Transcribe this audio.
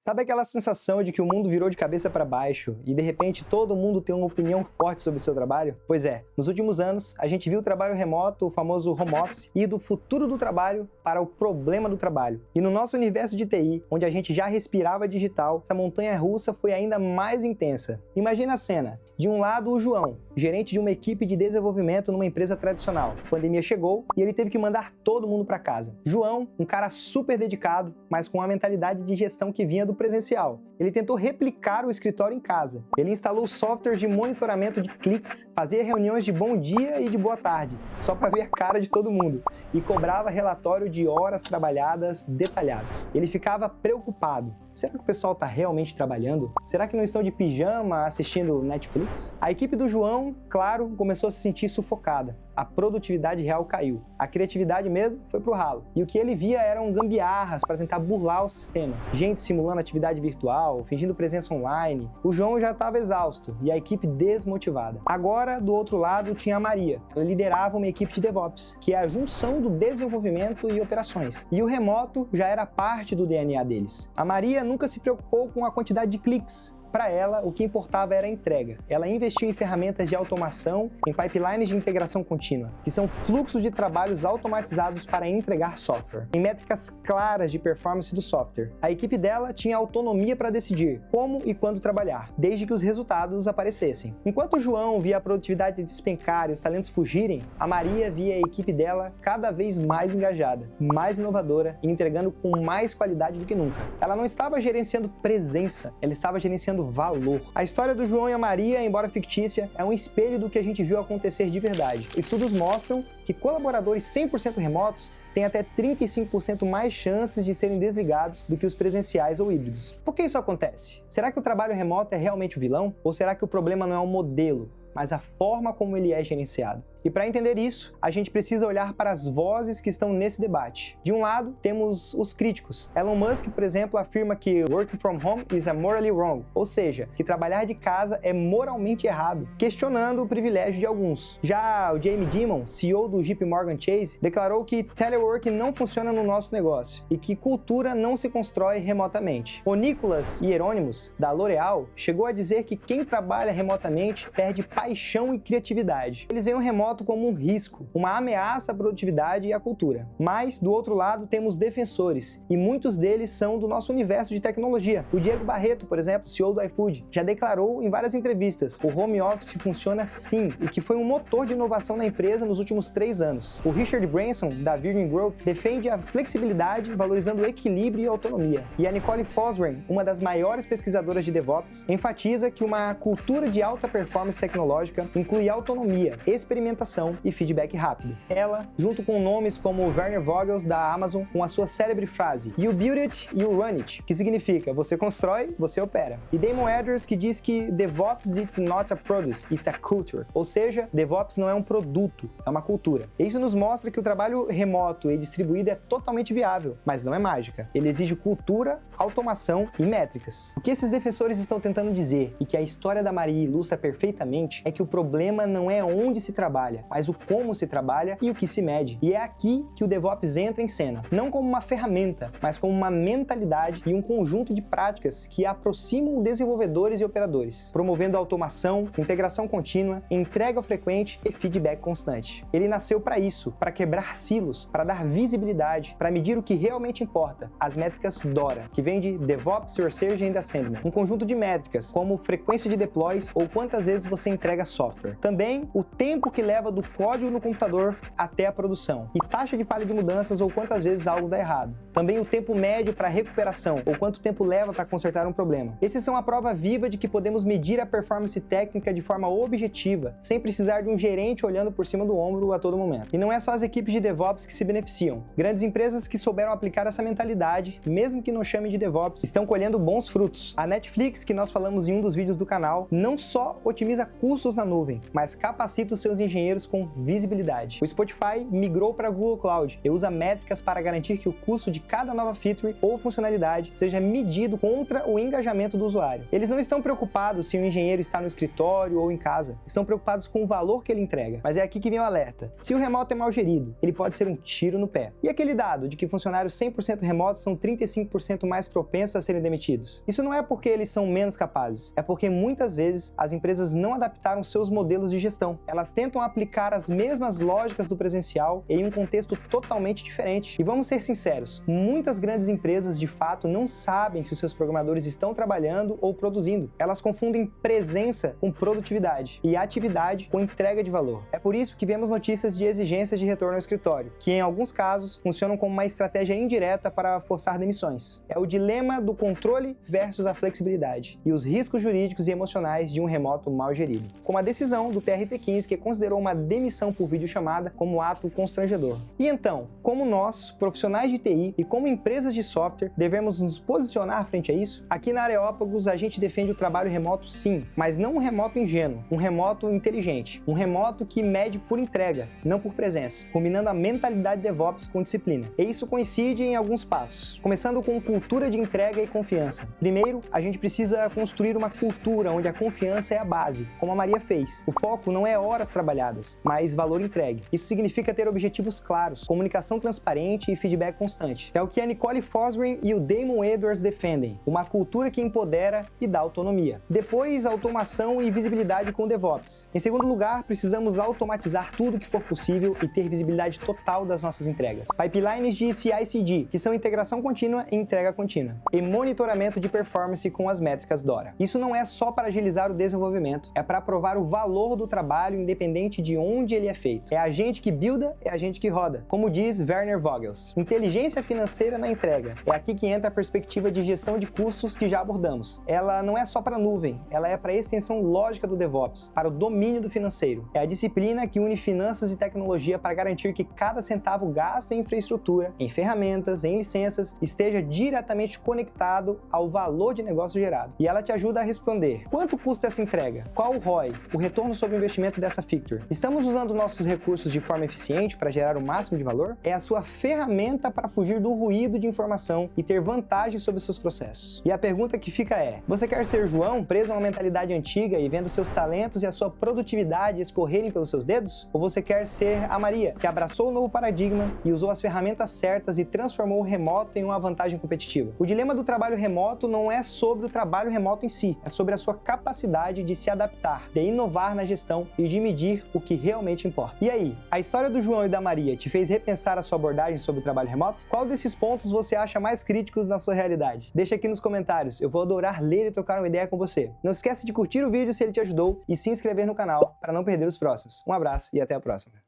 Sabe aquela sensação de que o mundo virou de cabeça para baixo e de repente todo mundo tem uma opinião forte sobre o seu trabalho? Pois é, nos últimos anos a gente viu o trabalho remoto, o famoso home office, ir do futuro do trabalho para o problema do trabalho. E no nosso universo de TI, onde a gente já respirava digital, essa montanha-russa foi ainda mais intensa. Imagina a cena. De um lado, o João, gerente de uma equipe de desenvolvimento numa empresa tradicional. A pandemia chegou e ele teve que mandar todo mundo para casa. João, um cara super dedicado, mas com uma mentalidade de gestão que vinha do presencial. Ele tentou replicar o escritório em casa. Ele instalou software de monitoramento de cliques, fazia reuniões de bom dia e de boa tarde, só para ver a cara de todo mundo, e cobrava relatório de horas trabalhadas detalhados. Ele ficava preocupado. Será que o pessoal está realmente trabalhando? Será que não estão de pijama assistindo Netflix? A equipe do João, claro, começou a se sentir sufocada. A produtividade real caiu. A criatividade mesmo foi pro ralo. E o que ele via eram gambiarras para tentar burlar o sistema. Gente simulando atividade virtual, fingindo presença online. O João já estava exausto e a equipe desmotivada. Agora, do outro lado, tinha a Maria. Ela liderava uma equipe de DevOps, que é a junção do desenvolvimento e operações. E o remoto já era parte do DNA deles. A Maria nunca se preocupou com a quantidade de cliques. Para ela, o que importava era a entrega. Ela investiu em ferramentas de automação, em pipelines de integração contínua, que são fluxos de trabalhos automatizados para entregar software, em métricas claras de performance do software. A equipe dela tinha autonomia para decidir como e quando trabalhar, desde que os resultados aparecessem. Enquanto o João via a produtividade despencar e os talentos fugirem, a Maria via a equipe dela cada vez mais engajada, mais inovadora e entregando com mais qualidade do que nunca. Ela não estava gerenciando presença, ela estava gerenciando valor. A história do João e a Maria, embora fictícia, é um espelho do que a gente viu acontecer de verdade. Estudos mostram que colaboradores 100% remotos têm até 35% mais chances de serem desligados do que os presenciais ou híbridos. Por que isso acontece? Será que o trabalho remoto é realmente o vilão? Ou será que o problema não é o modelo, mas a forma como ele é gerenciado? E para entender isso, a gente precisa olhar para as vozes que estão nesse debate. De um lado, temos os críticos. Elon Musk, por exemplo, afirma que working from home is morally wrong, ou seja, que trabalhar de casa é moralmente errado, questionando o privilégio de alguns. Já o Jamie Dimon, CEO do JP Morgan Chase, declarou que telework não funciona no nosso negócio e que cultura não se constrói remotamente. O Nicholas Hieronymus, da L'Oréal, chegou a dizer que quem trabalha remotamente perde paixão e criatividade. Eles veem o remoto como um risco, uma ameaça à produtividade e à cultura. Mas, do outro lado, temos defensores, e muitos deles são do nosso universo de tecnologia. O Diego Barreto, por exemplo, CEO do iFood, já declarou em várias entrevistas: o home office funciona sim, e que foi um motor de inovação na empresa nos últimos 3 anos. O Richard Branson, da Virgin Group, defende a flexibilidade, valorizando o equilíbrio e a autonomia. E a Nicole Fosren, uma das maiores pesquisadoras de DevOps, enfatiza que uma cultura de alta performance tecnológica inclui autonomia, experimentação e feedback rápido. Ela, junto com nomes como o Werner Vogels da Amazon, com a sua célebre frase "You build it, you run it", que significa você constrói, você opera. E Damon Edwards, que diz que DevOps it's not a product, it's a culture. Ou seja, DevOps não é um produto, é uma cultura. E isso nos mostra que o trabalho remoto e distribuído é totalmente viável, mas não é mágica. Ele exige cultura, automação e métricas. O que esses defensores estão tentando dizer, e que a história da Maria ilustra perfeitamente, é que o problema não é onde se trabalha, mas o como se trabalha e o que se mede. E é aqui que o DevOps entra em cena, não como uma ferramenta, mas como uma mentalidade e um conjunto de práticas que aproximam desenvolvedores e operadores, promovendo automação, integração contínua, entrega frequente e feedback constante. Ele nasceu para isso, para quebrar silos, para dar visibilidade, para medir o que realmente importa, as métricas DORA, que vem de DevOps Research and Assessment, um conjunto de métricas como frequência de deploys ou quantas vezes você entrega software. Também o tempo que leva do código no computador até a produção, e taxa de falha de mudanças ou quantas vezes algo dá errado. Também o tempo médio para recuperação, ou quanto tempo leva para consertar um problema. Esses são a prova viva de que podemos medir a performance técnica de forma objetiva, sem precisar de um gerente olhando por cima do ombro a todo momento. E não é só as equipes de DevOps que se beneficiam. Grandes empresas que souberam aplicar essa mentalidade, mesmo que não chamem de DevOps, estão colhendo bons frutos. A Netflix, que nós falamos em um dos vídeos do canal, não só otimiza custos na nuvem, mas capacita os seus engenheiros engenheiros com visibilidade. O Spotify migrou para Google Cloud e usa métricas para garantir que o custo de cada nova feature ou funcionalidade seja medido contra o engajamento do usuário. Eles não estão preocupados se o engenheiro está no escritório ou em casa, estão preocupados com o valor que ele entrega. Mas é aqui que vem o alerta. Se o remoto é mal gerido, ele pode ser um tiro no pé. E aquele dado de que funcionários 100% remotos são 35% mais propensos a serem demitidos? Isso não é porque eles são menos capazes, é porque muitas vezes as empresas não adaptaram seus modelos de gestão. Elas tentam aplicar as mesmas lógicas do presencial em um contexto totalmente diferente. E vamos ser sinceros, muitas grandes empresas de fato não sabem se os seus programadores estão trabalhando ou produzindo. Elas confundem presença com produtividade e atividade com entrega de valor. É por isso que vemos notícias de exigências de retorno ao escritório, que em alguns casos funcionam como uma estratégia indireta para forçar demissões. É o dilema do controle versus a flexibilidade e os riscos jurídicos e emocionais de um remoto mal gerido. Como a decisão do TRT15, que considerou uma demissão por videochamada como ato constrangedor. E então, como nós, profissionais de TI e como empresas de software, devemos nos posicionar frente a isso? Aqui na Areópagos a gente defende o trabalho remoto sim, mas não um remoto ingênuo, um remoto inteligente, um remoto que mede por entrega, não por presença, combinando a mentalidade DevOps com disciplina. E isso coincide em alguns passos, começando com cultura de entrega e confiança. Primeiro, a gente precisa construir uma cultura onde a confiança é a base, como a Maria fez. O foco não é horas trabalhadas, mas valor entregue. Isso significa ter objetivos claros, comunicação transparente e feedback constante. É o que a Nicole Fosgren e o Damon Edwards defendem, uma cultura que empodera e dá autonomia. Depois, automação e visibilidade com DevOps. Em segundo lugar, precisamos automatizar tudo que for possível e ter visibilidade total das nossas entregas. Pipelines de CI/CD, que são integração contínua e entrega contínua. E monitoramento de performance com as métricas DORA. Isso não é só para agilizar o desenvolvimento, é para provar o valor do trabalho independente de onde ele é feito. É a gente que builda, é a gente que roda. Como diz Werner Vogels, inteligência financeira na entrega. É aqui que entra a perspectiva de gestão de custos que já abordamos. Ela não é só para a nuvem, ela é para a extensão lógica do DevOps, para o domínio do financeiro. É a disciplina que une finanças e tecnologia para garantir que cada centavo gasto em infraestrutura, em ferramentas, em licenças, esteja diretamente conectado ao valor de negócio gerado. E ela te ajuda a responder: quanto custa essa entrega? Qual o ROI, o retorno sobre o investimento dessa feature? Estamos usando nossos recursos de forma eficiente para gerar o máximo de valor? É a sua ferramenta para fugir do ruído de informação e ter vantagem sobre os seus processos. E a pergunta que fica é: você quer ser João, preso a uma mentalidade antiga e vendo seus talentos e a sua produtividade escorrerem pelos seus dedos? Ou você quer ser a Maria, que abraçou o novo paradigma e usou as ferramentas certas e transformou o remoto em uma vantagem competitiva? O dilema do trabalho remoto não é sobre o trabalho remoto em si, é sobre a sua capacidade de se adaptar, de inovar na gestão e de medir o que realmente importa. E aí, a história do João e da Maria te fez repensar a sua abordagem sobre o trabalho remoto? Qual desses pontos você acha mais críticos na sua realidade? Deixa aqui nos comentários, eu vou adorar ler e trocar uma ideia com você. Não esquece de curtir o vídeo se ele te ajudou e se inscrever no canal para não perder os próximos. Um abraço e até a próxima.